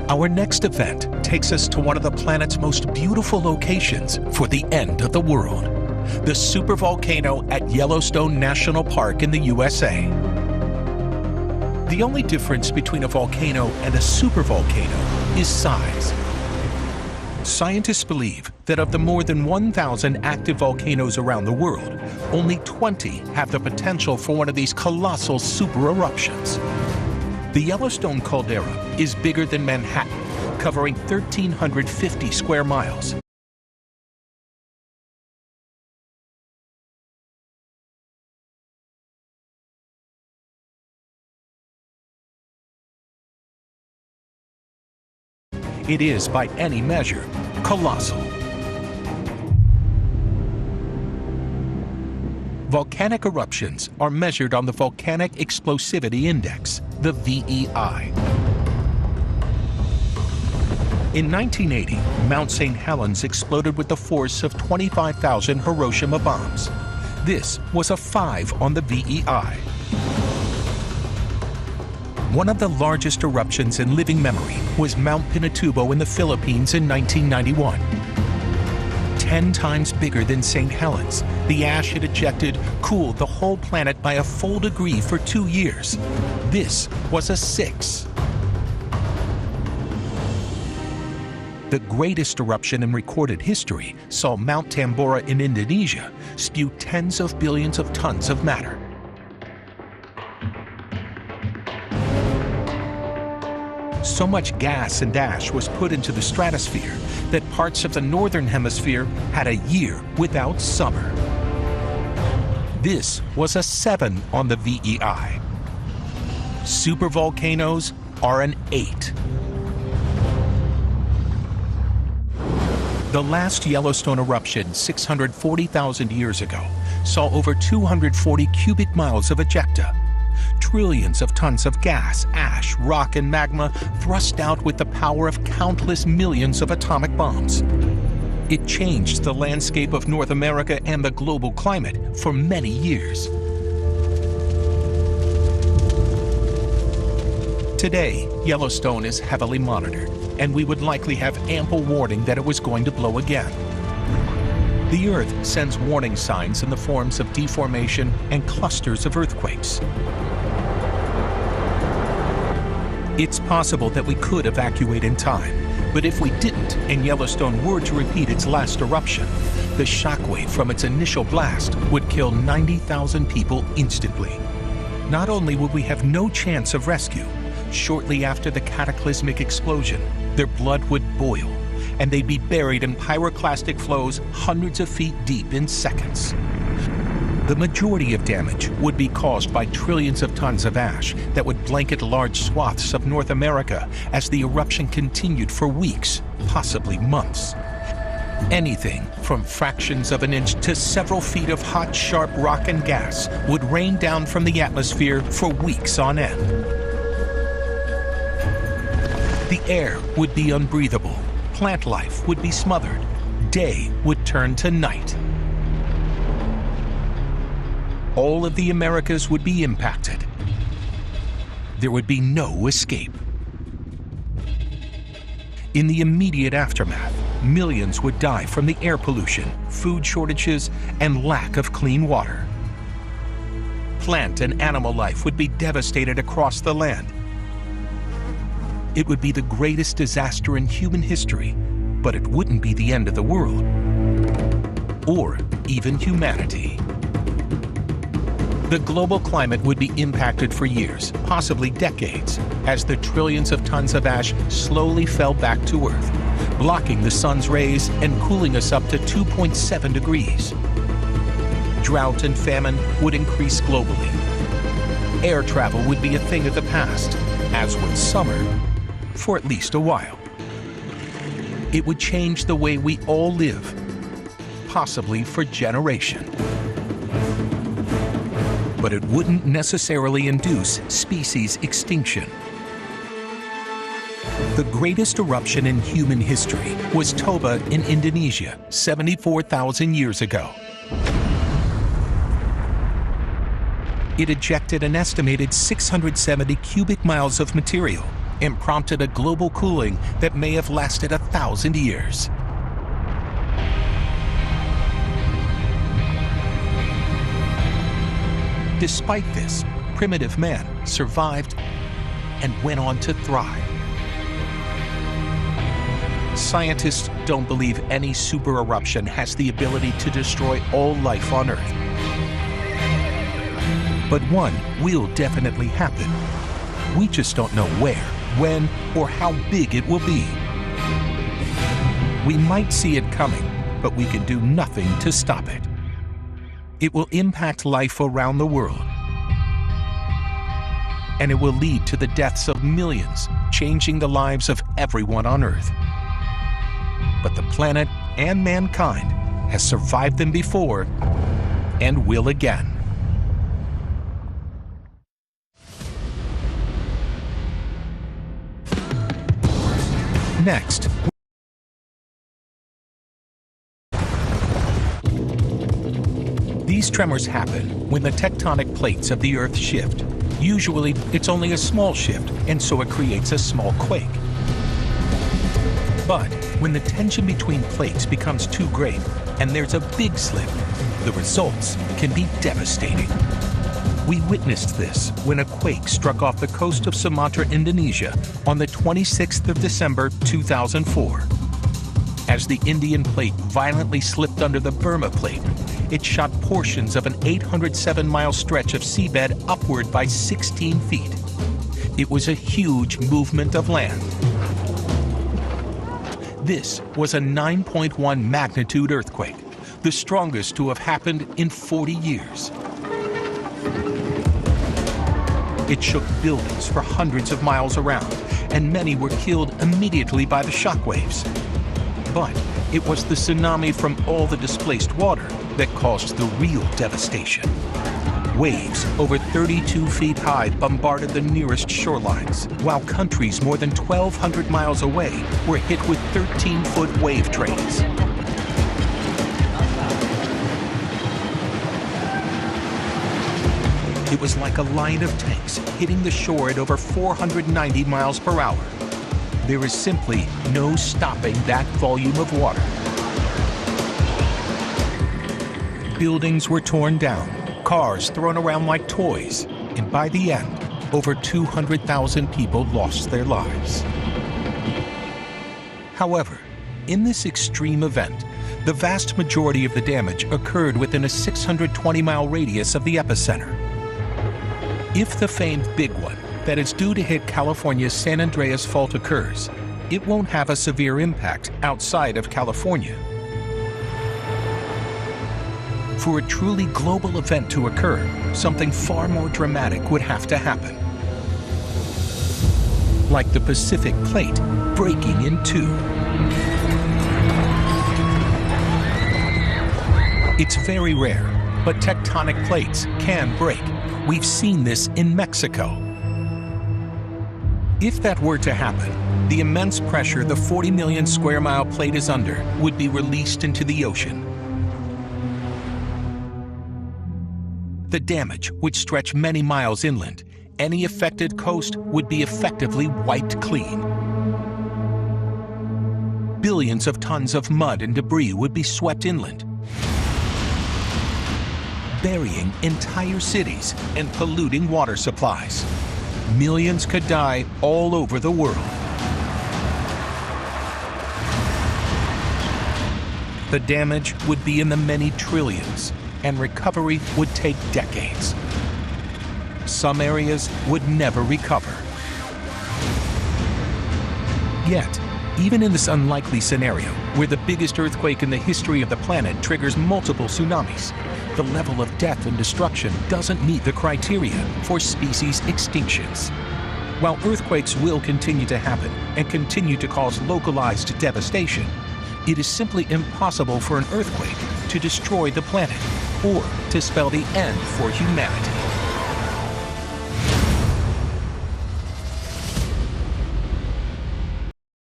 Our next event takes us to one of the planet's most beautiful locations for the end of the world, the supervolcano at Yellowstone National Park in the USA. The only difference between a volcano and a supervolcano is size. Scientists believe that of the more than 1,000 active volcanoes around the world, only 20 have the potential for one of these colossal super eruptions. The Yellowstone caldera is bigger than Manhattan, covering 1,350 square miles. It is, by any measure, colossal. Volcanic eruptions are measured on the Volcanic Explosivity Index, the VEI. In 1980, Mount St. Helens exploded with the force of 25,000 Hiroshima bombs. This was a 5 on the VEI. One of the largest eruptions in living memory was Mount Pinatubo in the Philippines in 1991. 10 times bigger than St. Helens, the ash it ejected cooled the whole planet by a full degree for 2 years. This was a 6. The greatest eruption in recorded history saw Mount Tambora in Indonesia spew tens of billions of tons of matter. So much gas and ash was put into the stratosphere that parts of the northern hemisphere had a year without summer. This was a 7 on the VEI. Supervolcanoes are an 8. The last Yellowstone eruption 640,000 years ago saw over 240 cubic miles of ejecta. Trillions of tons of gas, ash, rock, and magma thrust out with the power of countless millions of atomic bombs. It changed the landscape of North America and the global climate for many years. Today, Yellowstone is heavily monitored, and we would likely have ample warning that it was going to blow again. The Earth sends warning signs in the forms of deformation and clusters of earthquakes. It's possible that we could evacuate in time, but if we didn't and Yellowstone were to repeat its last eruption, the shockwave from its initial blast would kill 90,000 people instantly. Not only would we have no chance of rescue, shortly after the cataclysmic explosion, their blood would boil, and they'd be buried in pyroclastic flows hundreds of feet deep in seconds. The majority of damage would be caused by trillions of tons of ash that would blanket large swaths of North America as the eruption continued for weeks, possibly months. Anything from fractions of an inch to several feet of hot, sharp rock and gas would rain down from the atmosphere for weeks on end. The air would be unbreathable. Plant life would be smothered. Day would turn to night. All of the Americas would be impacted. There would be no escape. In the immediate aftermath, millions would die from the air pollution, food shortages, and lack of clean water. Plant and animal life would be devastated across the land. It would be the greatest disaster in human history, but it wouldn't be the end of the world, or even humanity. The global climate would be impacted for years, possibly decades, as the trillions of tons of ash slowly fell back to Earth, blocking the sun's rays and cooling us up to 2.7 degrees. Drought and famine would increase globally. Air travel would be a thing of the past, as would summer, for at least a while. It would change the way we all live, possibly for generations. But it wouldn't necessarily induce species extinction. The greatest eruption in human history was Toba in Indonesia 74,000 years ago. It ejected an estimated 670 cubic miles of material, and prompted a global cooling that may have lasted 1,000 years. Despite this, primitive man survived and went on to thrive. Scientists don't believe any supereruption has the ability to destroy all life on Earth. But one will definitely happen. We just don't know where, when, or how big it will be. We might see it coming, but we can do nothing to stop it. It will impact life around the world. And it will lead to the deaths of millions, changing the lives of everyone on Earth. But the planet and mankind has survived them before and will again. Next, these tremors happen when the tectonic plates of the Earth shift. Usually, it's only a small shift, and so it creates a small quake. But when the tension between plates becomes too great and there's a big slip, the results can be devastating. We witnessed this when a quake struck off the coast of Sumatra, Indonesia on the 26th of December 2004. As the Indian plate violently slipped under the Burma plate, it shot portions of an 807-mile stretch of seabed upward by 16 feet. It was a huge movement of land. This was a 9.1 magnitude earthquake, the strongest to have happened in 40 years. It shook buildings for hundreds of miles around, and many were killed immediately by the shockwaves. But it was the tsunami from all the displaced water that caused the real devastation. Waves over 32 feet high bombarded the nearest shorelines, while countries more than 1,200 miles away were hit with 13-foot wave trains. It was like a line of tanks hitting the shore at over 490 miles per hour. There is simply no stopping that volume of water. Buildings were torn down, cars thrown around like toys, and by the end, over 200,000 people lost their lives. However, in this extreme event, the vast majority of the damage occurred within a 620-mile radius of the epicenter. If the famed big one that is due to hit California's San Andreas Fault occurs, it won't have a severe impact outside of California. For a truly global event to occur, something far more dramatic would have to happen. Like the Pacific Plate breaking in two. It's very rare, but tectonic plates can break. We've seen this in Mexico. If that were to happen, the immense pressure the 40 million square mile plate is under would be released into the ocean. The damage would stretch many miles inland. Any affected coast would be effectively wiped clean. Billions of tons of mud and debris would be swept inland, burying entire cities and polluting water supplies. Millions could die all over the world. The damage would be in the many trillions, and recovery would take decades. Some areas would never recover. Yet, even in this unlikely scenario, where the biggest earthquake in the history of the planet triggers multiple tsunamis, the level of death and destruction doesn't meet the criteria for species extinctions. While earthquakes will continue to happen and continue to cause localized devastation, it is simply impossible for an earthquake to destroy the planet or to spell the end for humanity.